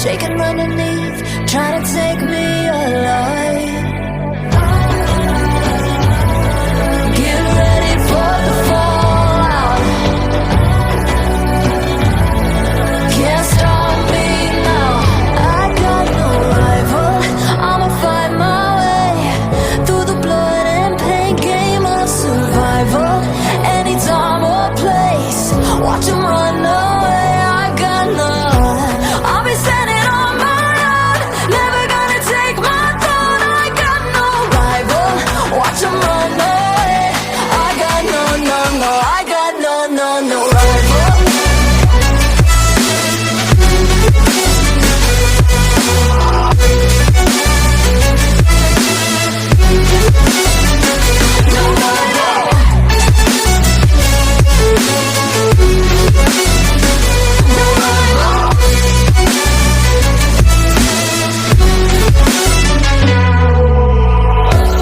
shaking underneath, trying to take me alive. Get ready for the fallout. Can't stop me now. I got no rival. I'ma find my way through the blood and pain game of survival. Any time or place, watch 'em run away. I got none. I'll be standing on my own, never gonna take my throne. I got no rival. Watch 'em run away. I got no, I got no rival.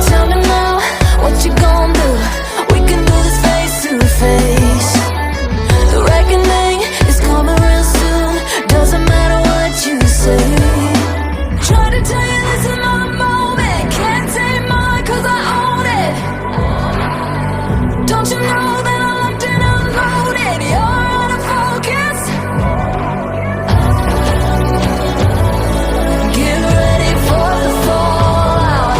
Tell me now, what you gon' do? We can do this face to face. The reckoning is coming real soon. Doesn't matter what you say. Try to tell you this is my moment. Can't take mine 'cause I own it. Don't you know that I'm locked and unloaded? You're out of focus. Get ready for the fallout.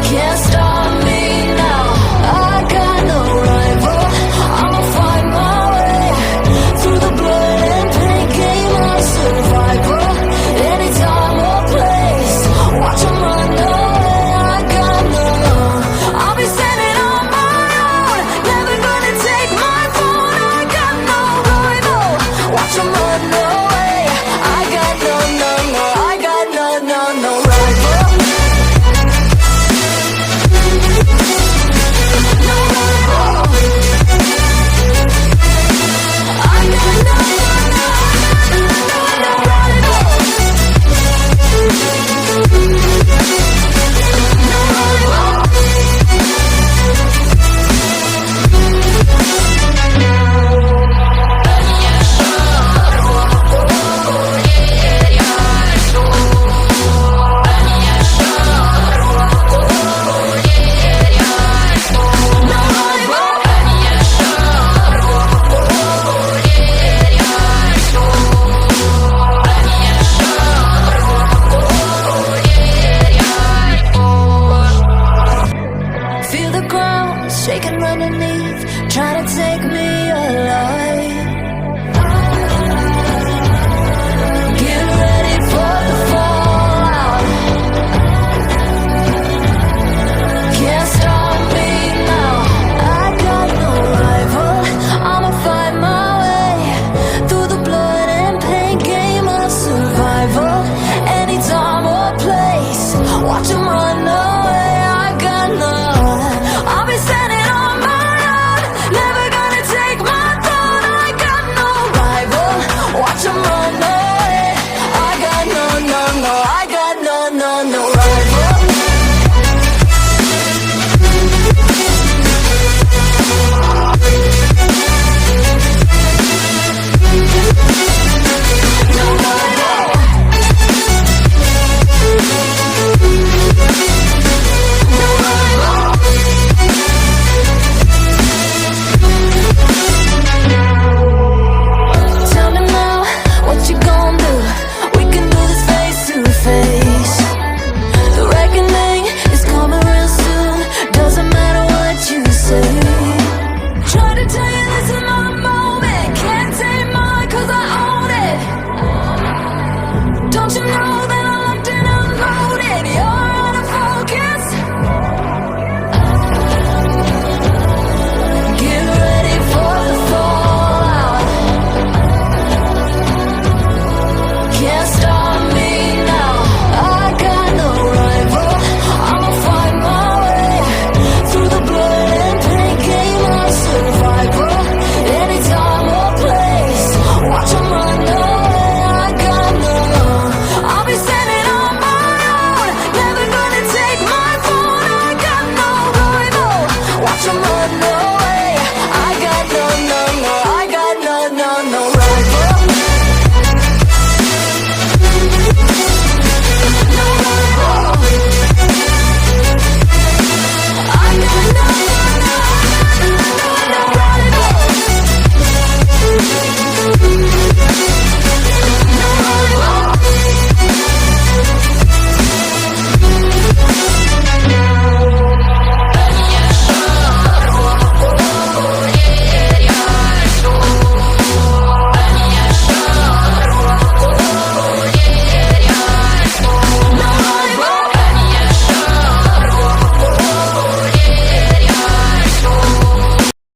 Can't stop me now. I got no rival. I'ma find my way through the blood and pain game of survival. Any time or place, watch 'em run away. I got none. I'll be standing on my own, never gonna take my phone. I got no rival. Watch 'em run away. I got no, I got no rival. No rival. I got no feel the ground shaking underneath, trying to take me alive.